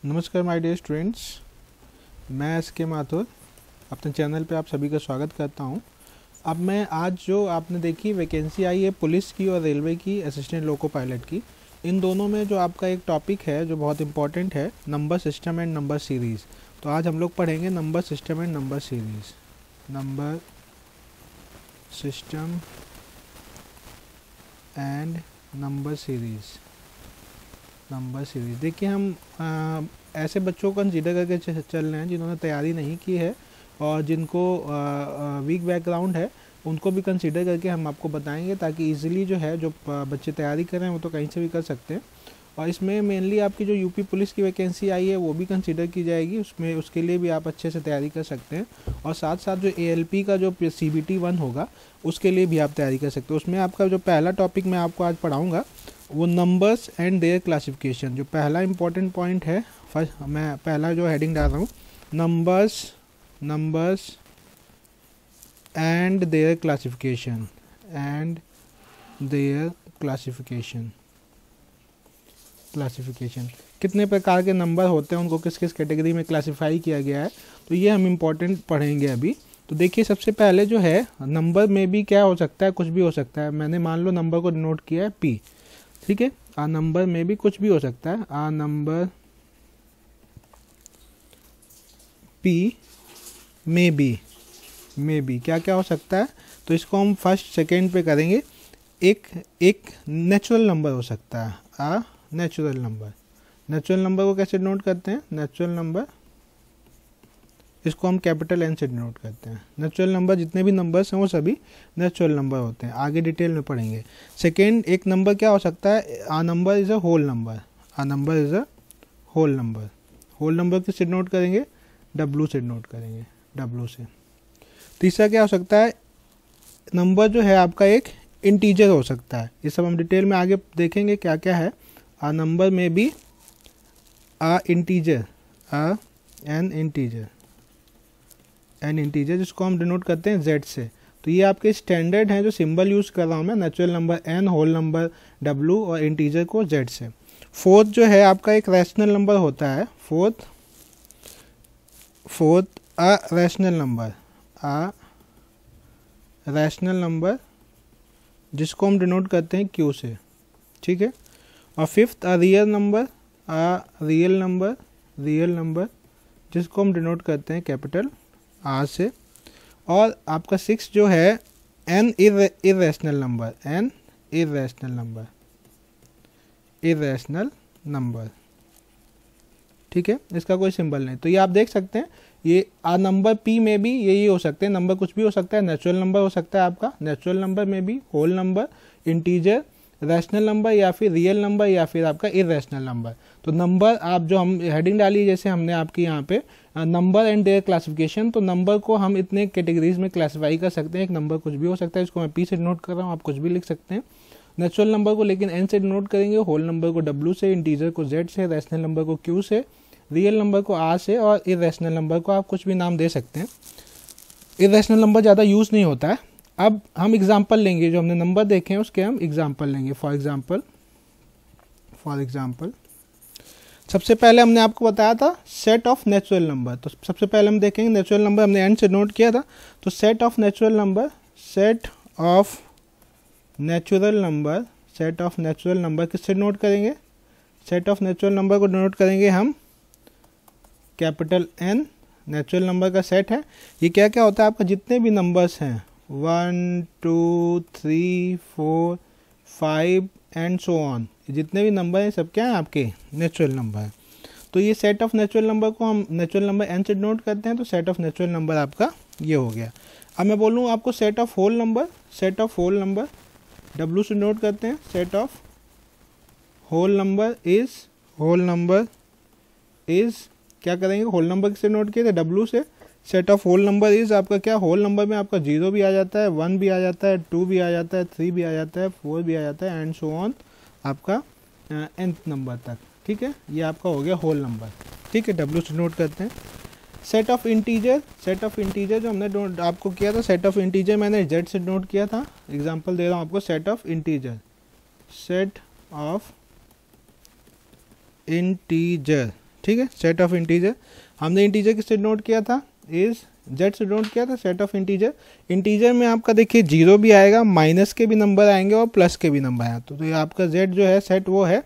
नमस्कार my dear students, मैं SK. Mathur अपने चैनल पे आप सभी का स्वागत करता हूं। अब मैं आज जो आपने देखी वैकेंसी आई है पुलिस की और रेलवे की असिस्टेंट लोको पायलट की, इन दोनों में जो आपका एक टॉपिक है जो बहुत इंपॉर्टेंट है, number system and number series. तो आज हम लोग पढ़ेंगे number system and number series. Number system and number series. Number series देखिए, हम ऐसे बच्चों को कंसीडर करके चल रहे हैं जिन्होंने तैयारी नहीं की है और जिनको वीक बैकग्राउंड है, उनको भी कंसीडर करके हम आपको बताएंगे ताकि इजीली जो है जो बच्चे तैयारी कर रहे हैं वो तो कहीं से भी कर सकते हैं। और इसमें मेनली आपकी जो यूपी पुलिस की वैकेंसी आई है वो भी कंसीडर की जाएगी, उसके लिए भी आप अच्छे से तैयारी कर सकते हैं। और साथ साथ जो ALP का जो CBT 1 होगा उसके लिए भी आप तैयारी कर सकते हो। उसमें आपका जो पहला टॉपिक मैं आपको आज पढ़ाऊँगा वो नंबर्स एंड देयर क्लासिफिकेशन। जो पहला इंपॉर्टेंट पॉइंट है, फर्स्ट मैं पहला जो हेडिंग डाल रहा हूँ, numbers and there classification. Classification कितने प्रकार के नंबर होते हैं, उनको किस किस कैटेगरी में क्लासिफाई किया गया है, तो ये हम इम्पोर्टेंट पढ़ेंगे अभी। तो देखिए, सबसे पहले जो है नंबर में भी क्या हो सकता है, कुछ भी हो सकता है। मैंने मान लो नंबर को डिनोट किया है P, ठीक है। आ नंबर में भी कुछ भी हो सकता है। आ नंबर P में भी क्या क्या हो सकता है, तो इसको हम फर्स्ट सेकेंड पे करेंगे। एक नेचुरल नंबर हो सकता है, आ नेचुरल नंबर को कैसे डिनोट करते हैं, नेचुरल नंबर, इसको हम कैपिटल N से डिनोट करते हैं। नेचुरल नंबर जितने भी नंबर्स हैं वो सभी नेचुरल नंबर होते हैं, आगे डिटेल में पढ़ेंगे। सेकेंड, एक नंबर क्या हो सकता है, a number is a whole number. A number is a whole number किससे डिनोट करेंगे, W से डिनोट करेंगे, W से। तीसरा क्या हो सकता है, नंबर जो है आपका एक इंटीजर हो सकता है। ये सब हम डिटेल में आगे देखेंगे क्या क्या है। आ नंबर में भी एन इंटीजर जिसको हम डिनोट करते हैं Z से। तो ये आपके स्टैंडर्ड हैं जो सिंबल यूज़ कर रहा हूँ मैं, natural number N, whole number W और इंटीजर को Z से। फोर्थ जो है आपका एक रैशनल नंबर होता है, फोर्थ रैशनल नंबर जिसको हम डिनोट करते हैं Q से, ठीक है। और फिफ्थ रियल नंबर जिसको हम डिनोट करते हैं कैपिटल R से। और आपका सिक्स जो है N इर्रेशनल नंबर, ठीक है। इसका कोई सिंबल नहीं। तो ये आप देख सकते हैं, ये आ नंबर P में भी यही हो सकते हैं, नंबर कुछ भी हो सकता है। नेचुरल नंबर हो सकता है आपका, नेचुरल नंबर में भी whole number, integer, rational number या फिर रियल नंबर या फिर आपका इर्रेशनल नंबर। तो नंबर आप जो हम हेडिंग डाली, जैसे हमने आपकी यहाँ पे नंबर एंड देयर क्लासिफिकेशन, तो नंबर को हम इतने कैटेगरीज में क्लासिफाई कर सकते हैं। एक नंबर कुछ भी हो सकता है, इसको मैं P से डिनोट कर रहा हूँ, आप कुछ भी लिख सकते हैं। नेचुरल नंबर को लेकिन N से डिनोट करेंगे, होल नंबर को W से, इंटीजर को Z से, रैशनल नंबर को Q से, रियल नंबर को R से और इर्रेशनल नंबर को आप कुछ भी नाम दे सकते हैं। इर्रेशनल नंबर ज़्यादा यूज़ नहीं होता है। अब हम एग्जाम्पल लेंगे, जो हमने नंबर देखे हैं उसके हम एग्जाम्पल लेंगे। फॉर एग्जाम्पल सबसे पहले हमने आपको बताया था सेट ऑफ नेचुरल नंबर। तो सबसे पहले हम देखेंगे नेचुरल नंबर, हमने N से नोट किया था। तो सेट ऑफ नेचुरल नंबर किससे नोट करेंगे, सेट ऑफ नेचुरल नंबर को नोट करेंगे हम कैपिटल N। नेचुरल नंबर का सेट है। ये क्या क्या होता है आपका, जितने भी नंबर्स हैं 1 2 3 4 5 एंड सो ऑन, जितने भी नंबर हैं सब क्या है आपके नेचुरल नंबर है। तो ये सेट ऑफ नेचुरल नंबर को हम नेचुरल नंबर N से नोट करते हैं। तो सेट ऑफ नेचुरल नंबर आपका ये हो गया। अब मैं बोलूँ आपको set of whole number W से नोट करते हैं। Set of whole number is क्या करेंगे, होल नंबर किससे नोट किए थे, W से। Set of whole number is आपका क्या, होल नंबर में आपका 0 भी आ जाता है, 1 भी आ जाता है, 2 भी आ जाता है, 3 भी आ जाता है, 4 भी आ जाता है एंड सो ऑन आपका nth नंबर तक, ठीक है। ये आपका हो गया होल नंबर, ठीक है। W से नोट करते हैं। सेट ऑफ इंटीजर जो हमने आपको किया था, सेट ऑफ इंटीजर मैंने Z से नोट किया था। एग्जांपल दे रहा हूँ आपको, सेट ऑफ इंटीजर, ठीक है, सेट ऑफ इंटीजर। हमने इंटीजर किससे नोट किया था, इज जेड से नोट किया था सेट ऑफ इंटीजर। इंटीजर में आपका देखिए जीरो भी आएगा, माइनस के भी नंबर आएंगे और प्लस के भी नंबर आए, तो ये आपका जेड जो है सेट वो है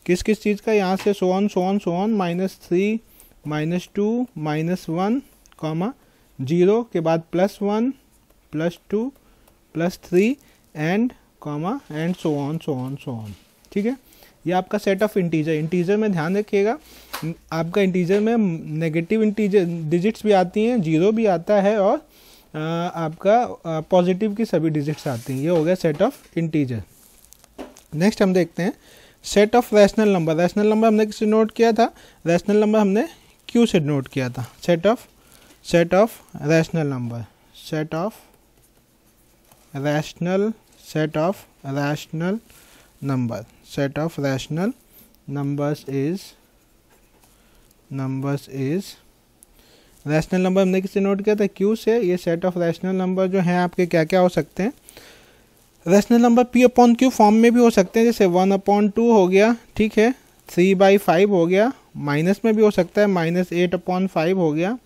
किस किस चीज़ का, यहाँ से सो ऑन -3 -2 -1 कॉमा 0 के बाद +1 +2 +3 and comma and so on. ठीक है, ये आपका सेट ऑफ इंटीजर। इंटीजर में ध्यान रखिएगा, आपका इंटीजर में नेगेटिव इंटीजर डिजिट्स भी आती हैं, जीरो भी आता है और आपका पॉजिटिव की सभी डिजिट्स आती हैं। ये हो गया सेट ऑफ इंटीजर। नेक्स्ट हम देखते हैं set of rational number. Rational number हमने किससे नोट किया था, रैशनल नंबर हमने क्यू से नोट किया था। Set of rational number, set of rational number, set of rational numbers is rational number हमने किससे नोट किया था, क्यू से। ये सेट ऑफ रैशनल नंबर जो हैं आपके क्या क्या हो सकते हैं, रैशनल नंबर P/Q फॉर्म में भी हो सकते हैं, जैसे 1/2 हो गया, ठीक है, 3/5 हो गया, माइनस में भी हो सकता है, -8/5 हो गया,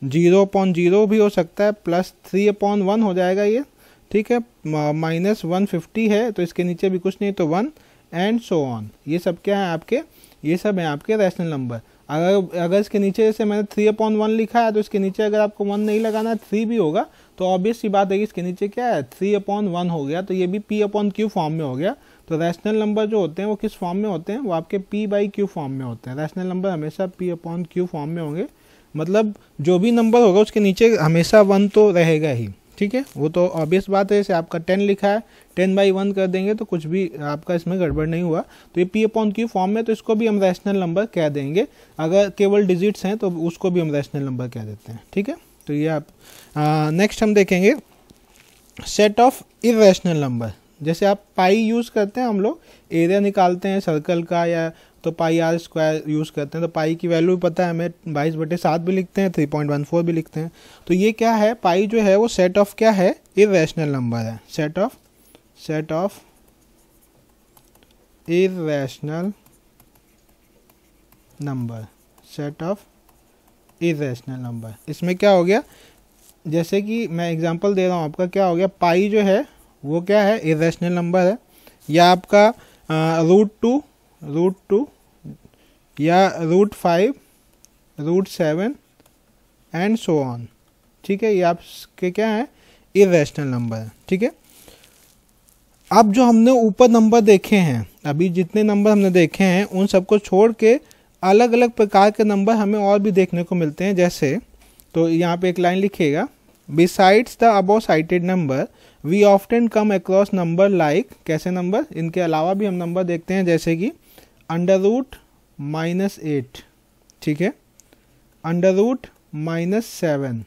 0/0 भी हो सकता है, +3/1 हो जाएगा ये, ठीक है, -150 है तो इसके नीचे भी कुछ नहीं तो 1 एंड सो ऑन। ये सब क्या है आपके, ये सब हैं आपके रैशनल नंबर। अगर इसके नीचे जैसे मैंने 3/1 लिखा है तो इसके नीचे अगर आपको 1 नहीं लगाना 3 भी होगा तो ऑब्वियस सी बात है कि इसके नीचे क्या है 3/1 हो गया, तो ये भी P/Q फॉर्म में हो गया। तो रैशनल नंबर जो होते हैं वो किस फॉर्म में होते हैं, वो आपके P/Q फॉर्म में होते हैं। रैशनल नंबर हमेशा P/Q फॉर्म में होंगे, मतलब जो भी नंबर होगा उसके नीचे हमेशा 1 तो रहेगा ही, ठीक है, वो तो ऑब्वियस बात है। जैसे आपका 10 लिखा है 10/1 कर देंगे तो कुछ भी आपका इसमें गड़बड़ नहीं हुआ, तो ये P/Q फॉर्म में, तो इसको भी हम रैशनल नंबर कह देंगे। अगर केवल डिजिट्स हैं तो उसको भी हम रैशनल नंबर कह देते हैं, ठीक है। तो ये आप नेक्स्ट हम देखेंगे सेट ऑफ इररेशनल नंबर। जैसे आप पाई यूज़ करते हैं, हम लोग एरिया निकालते हैं सर्कल का, या तो πr² यूज़ करते हैं, तो पाई की वैल्यू पता है हमें 22/7 भी लिखते हैं, 3.14 भी लिखते हैं। तो ये क्या है, पाई जो है वो सेट ऑफ क्या है, इररेशनल नंबर है, set of irrational number, set of irrational number. इसमें क्या हो गया, जैसे कि मैं एग्जांपल दे रहा हूँ आपका, क्या हो गया, पाई जो है वो क्या है, इररेशनल नंबर है, या आपका √2 या √5 √7 एंड सो ऑन, ठीक है, ये आपके क्या है, इररेशनल नंबर है, ठीक है। अब जो हमने ऊपर नंबर देखे हैं, अभी जितने नंबर हमने देखे हैं उन सबको छोड़ के अलग अलग प्रकार के नंबर हमें और भी देखने को मिलते हैं। जैसे तो यहाँ पे एक लाइन लिखिएगा, besides the above cited number we often come across number like, कैसे नंबर, इनके अलावा भी हम नंबर देखते हैं, जैसे कि √-8, ठीक है, √-7,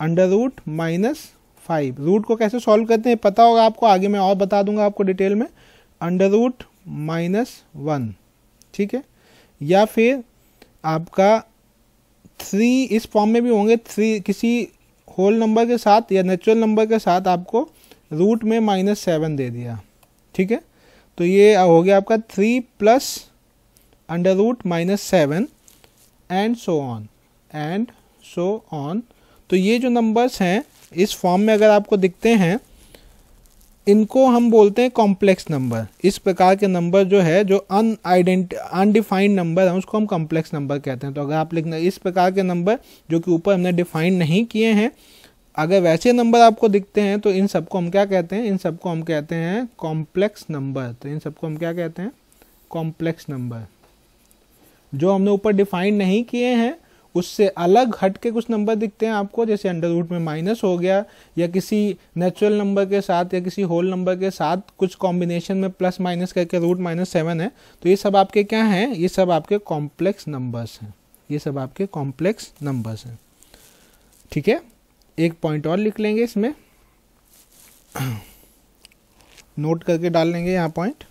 √-5। रूट को कैसे सॉल्व करते हैं पता होगा आपको, आगे मैं और बता दूंगा आपको डिटेल में, √-1, ठीक है, या फिर आपका 3 इस फॉर्म में भी होंगे, 3 किसी होल नंबर के साथ या नेचुरल नंबर के साथ आपको रूट में -7 दे दिया, ठीक है, तो ये हो गया आपका 3 + √-7 एंड सो ऑन। तो ये जो नंबर्स हैं इस फॉर्म में अगर आपको दिखते हैं, इनको हम बोलते हैं कॉम्प्लेक्स नंबर। इस प्रकार के नंबर जो है, जो अनडिफाइंड नंबर है, उसको हम कॉम्प्लेक्स नंबर कहते हैं। तो अगर आप लिखना इस प्रकार के नंबर जो कि ऊपर हमने डिफाइन नहीं किए हैं, अगर वैसे नंबर आपको दिखते हैं तो इन सबको हम क्या कहते हैं, इन सबको हम कहते हैं कॉम्प्लेक्स नंबर। तो इन सबको हम क्या कहते हैं, कॉम्प्लेक्स नंबर। जो हमने ऊपर डिफाइन नहीं किए हैं उससे अलग हट के कुछ नंबर दिखते हैं आपको, जैसे अंडर रूट में माइनस हो गया, या किसी नेचुरल नंबर के साथ या किसी होल नंबर के साथ कुछ कॉम्बिनेशन में प्लस माइनस करके √-7 है, तो ये सब आपके क्या हैं, ये सब आपके कॉम्प्लेक्स नंबर्स हैं, ये सब आपके कॉम्प्लेक्स नंबर्स हैं, ठीक है। एक पॉइंट और लिख लेंगे इसमें, नोट करके डाल लेंगे यहाँ पॉइंट।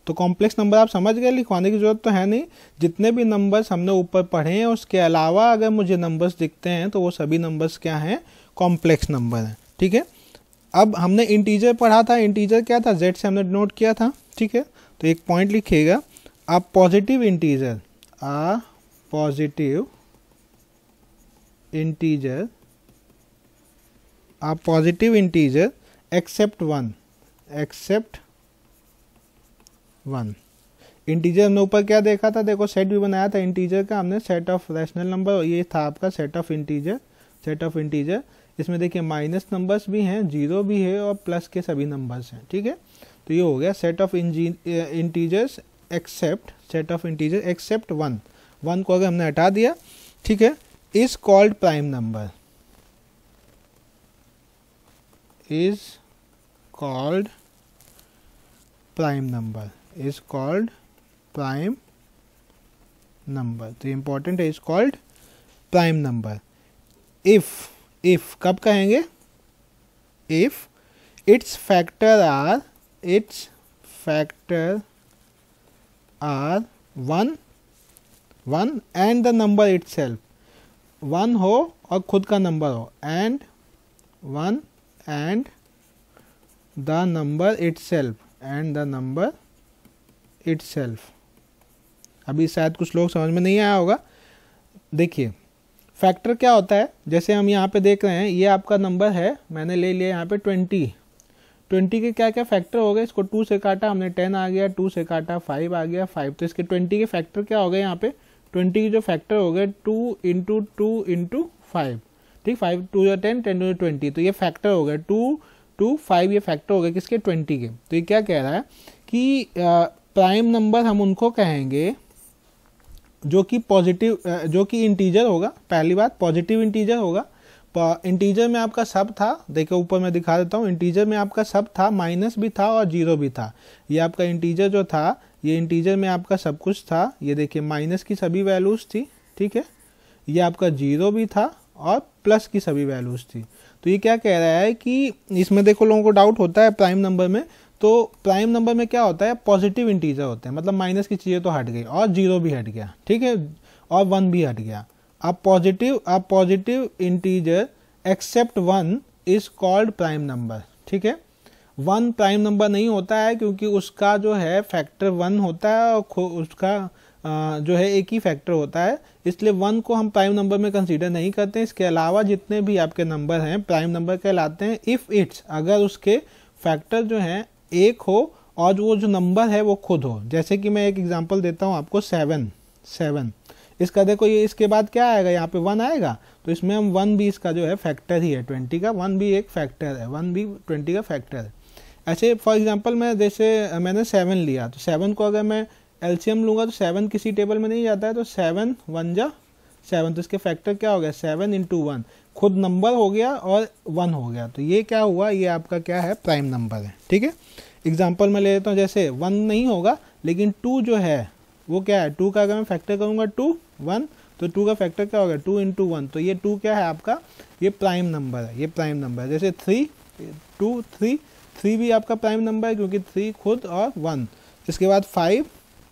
तो कॉम्प्लेक्स नंबर आप समझ गए, लिखवाने की जरूरत तो है नहीं। जितने भी नंबर्स हमने ऊपर पढ़े हैं उसके अलावा अगर मुझे नंबर्स दिखते हैं तो वो सभी नंबर्स क्या हैं, कॉम्प्लेक्स नंबर हैं, ठीक है। अब हमने इंटीजर पढ़ा था, इंटीजर क्या था, जेड से हमने नोट किया था, ठीक है। तो एक पॉइंट लिखिएगा, a positive integer, a positive integer positive integer except one. Integer हमने ऊपर क्या देखा था, देखो सेट भी बनाया था इंटीजर का हमने, सेट ऑफ रैशनल नंबर, ये था आपका सेट ऑफ इंटीजर। इसमें देखिए माइनस नंबर्स भी हैं, जीरो भी है और प्लस के सभी नंबर्स हैं, ठीक है। तो ये हो गया set of integers except one को अगर हमने हटा दिया, ठीक है, is called prime number, is called prime number. तो इंपॉर्टेंट है, is called prime number. If कब कहेंगे, if its factor are one and the number itself, one हो और खुद का नंबर हो, and one and the number itself. अभी शायद कुछ लोग समझ में नहीं आया होगा। देखिए फैक्टर क्या होता है, जैसे हम यहाँ पे देख रहे हैं, ये आपका नंबर है, मैंने ले लिया यहाँ पे 20 के क्या क्या फैक्टर हो गए, इसको 2 से काटा हमने 10 आ गया, 2 से काटा 5 आ गया 5, तो इसके 20 के फैक्टर क्या हो गए, यहाँ पे 20 के जो फैक्टर हो गए 2 इंटू 5, ठीक, 5 2 10 10 20, तो ये फैक्टर हो गए 2 2 5, ये फैक्टर हो गए किसके, 20 के। तो ये क्या कह रहा है कि प्राइम नंबर हम उनको कहेंगे जो कि इंटीजर होगा। पहली बात पॉजिटिव इंटीजर होगा, इंटीजर में आपका सब था, देखो ऊपर मैं दिखा देता हूँ, इंटीजर में आपका सब था, माइनस भी था और जीरो भी था। ये आपका इंटीजर जो था, ये इंटीजर में आपका सब कुछ था, ये देखिए माइनस की सभी वैल्यूज थी, ठीक है, ये आपका जीरो भी था और प्लस की सभी वैल्यूज थी। तो ये क्या कह रहा है कि इसमें देखो लोगों को डाउट होता है प्राइम नंबर में, तो प्राइम नंबर में क्या होता है, पॉजिटिव इंटीजर होते हैं, मतलब माइनस की चीज़ें तो हट गई और जीरो भी हट गया, ठीक है, और वन भी हट गया। अब positive integer except one is called prime number, ठीक है। वन प्राइम नंबर नहीं होता है क्योंकि उसका जो है फैक्टर वन होता है और उसका जो है एक ही फैक्टर होता है, इसलिए वन को हम प्राइम नंबर में कंसीडर नहीं करते। इसके अलावा जितने भी आपके नंबर हैं प्राइम नंबर कहलाते हैं इफ़ इट्स, अगर उसके फैक्टर जो हैं एक हो और वो जो नंबर है वो खुद हो। जैसे कि मैं एक एग्जांपल देता हूँ आपको, 7, इसका देखो ये इसके बाद क्या आएगा, यहाँ पे 1 आएगा, तो इसमें हम 1 भी इसका जो है फैक्टर ही है 20 का, 1 भी एक फैक्टर है, 1 भी 20 का फैक्टर है। ऐसे फॉर एग्जांपल मैंने 7 लिया, तो 7 को अगर मैं एलसीएम लूँगा तो 7 किसी टेबल में नहीं जाता है, तो 7 1 जा 7, तो इसके फैक्टर क्या हो गया, 7 इंटू 1, खुद नंबर हो गया और 1 हो गया, तो ये क्या हुआ, ये आपका क्या है, प्राइम नंबर है, ठीक है। एग्जाम्पल मैं ले लेता हूँ, जैसे 1 नहीं होगा लेकिन 2 जो है वो क्या है, 2 का अगर मैं फैक्टर करूँगा 2 1, तो 2 का फैक्टर क्या होगा, 2 इंटू 1, तो ये 2 क्या है आपका, ये प्राइम नंबर है, ये प्राइम नंबर है। जैसे 3 भी आपका प्राइम नंबर है क्योंकि 3 खुद और 1। इसके बाद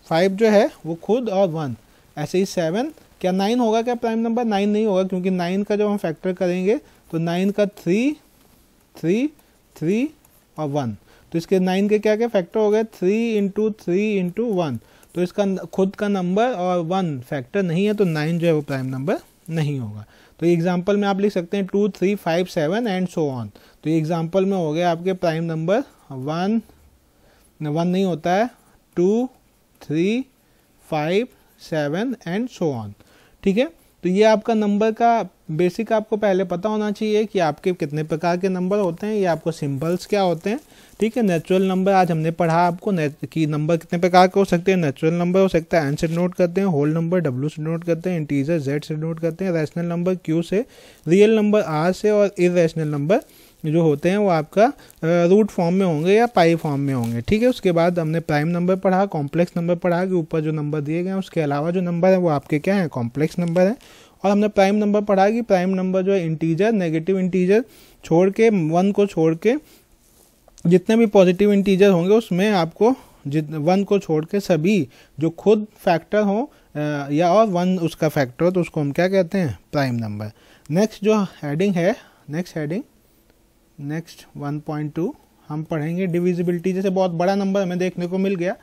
5 जो है वो खुद और 1। ऐसे ही 7, क्या 9 होगा क्या प्राइम नंबर, 9 नहीं होगा क्योंकि 9 का जब हम फैक्टर करेंगे तो 9 का 3 और 1, तो इसके 9 के क्या क्या फैक्टर हो गए, 3 इंटू 1, तो इसका खुद का नंबर और 1 फैक्टर नहीं है, तो 9 जो है वो प्राइम नंबर नहीं होगा। तो एग्जाम्पल में आप लिख सकते हैं 2 3 5 7 एंड सो ऑन। तो ये एग्जाम्पल में हो गया आपके प्राइम नंबर 1 नहीं होता है, 2 3 5 7 एंड सो ऑन, ठीक है। तो ये आपका नंबर का बेसिक आपको पहले पता होना चाहिए कि आपके कितने प्रकार के नंबर होते हैं, ये आपको सिंबल्स क्या होते हैं, ठीक है। नेचुरल नंबर आज हमने पढ़ा आपको कि नंबर कितने प्रकार के हो सकते हैं, नेचुरल नंबर हो सकता है एन से नोट करते हैं, होल नंबर डब्ल्यू से नोट करते हैं, इंटीजर जेड से नोट करते हैं, रैशनल नंबर क्यू से, रियल नंबर आर से, और इररेशनल नंबर जो होते हैं वो आपका रूट फॉर्म में होंगे या पाई फॉर्म में होंगे, ठीक है। उसके बाद हमने प्राइम नंबर पढ़ा, कॉम्प्लेक्स नंबर पढ़ा कि ऊपर जो नंबर दिए गए हैं उसके अलावा जो नंबर है वो आपके क्या है, कॉम्प्लेक्स नंबर है। और हमने प्राइम नंबर पढ़ा कि प्राइम नंबर जो है इंटीजर, नेगेटिव इंटीजर छोड़ के, 1 को छोड़ के जितने भी पॉजिटिव इंटीजर होंगे उसमें आपको 1 को छोड़ के सभी जो खुद फैक्टर हो या और 1 उसका फैक्टर हो तो उसको हम क्या कहते हैं, प्राइम नंबर। नेक्स्ट जो हेडिंग है, नेक्स्ट 1.2 हम पढ़ेंगे डिविजिबिलिटी। जैसे बहुत बड़ा नंबर हमें देखने को मिल गया,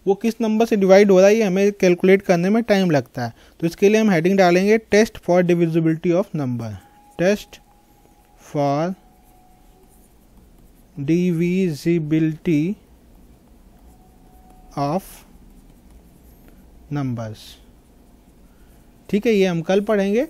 वो किस नंबर से डिवाइड हो रहा है ये हमें कैलकुलेट करने में टाइम लगता है। तो इसके लिए हम हेडिंग डालेंगे test for divisibility of number, test for divisibility of numbers. ठीक है, ये हम कल पढ़ेंगे।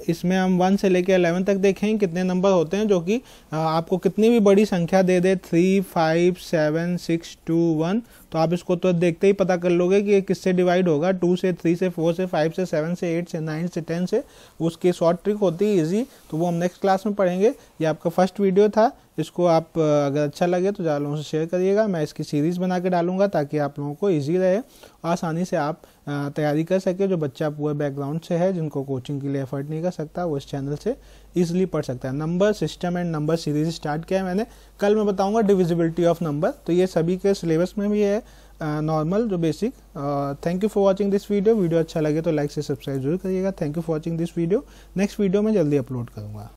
इसमें हम 1 से लेकर 11 तक देखेंगे कितने नंबर होते हैं जो कि आपको कितनी भी बड़ी संख्या दे दे 3, 5, 7, 6, 2, 1, तो आप इसको तो देखते ही पता कर लोगे कि ये किससे डिवाइड होगा। 2 से, 3 से, 4 से, 5 से, 7 से, 8 से, 9 से, 10 से। उसकी शॉर्ट ट्रिक होती है इजी, तो वो हम नेक्स्ट क्लास में पढ़ेंगे। ये आपका फर्स्ट वीडियो था, इसको आप अगर अच्छा लगे तो ज़्यादा लोगों से शेयर करिएगा। मैं इसकी सीरीज़ बना के डालूंगा ताकि आप लोगों को ईजी रहे, आसानी से आप तैयारी कर सके। जो बच्चा पूरे बैकग्राउंड से है, जिनको कोचिंग के लिए एफर्ट नहीं कर सकता, वो इस चैनल से ईजिली पढ़ सकता है। Number system and number series start किया है मैंने, कल मैं बताऊंगा डिविजिबिलिटी ऑफ नंबर। तो ये सभी के सिलेबस में भी है, नॉर्मल जो basic. Thank you for watching this video अच्छा लगे तो लाइक से सब्सक्राइब जरूर करिएगा। Thank you for watching this video. Next video में जल्दी अपलोड करूँगा।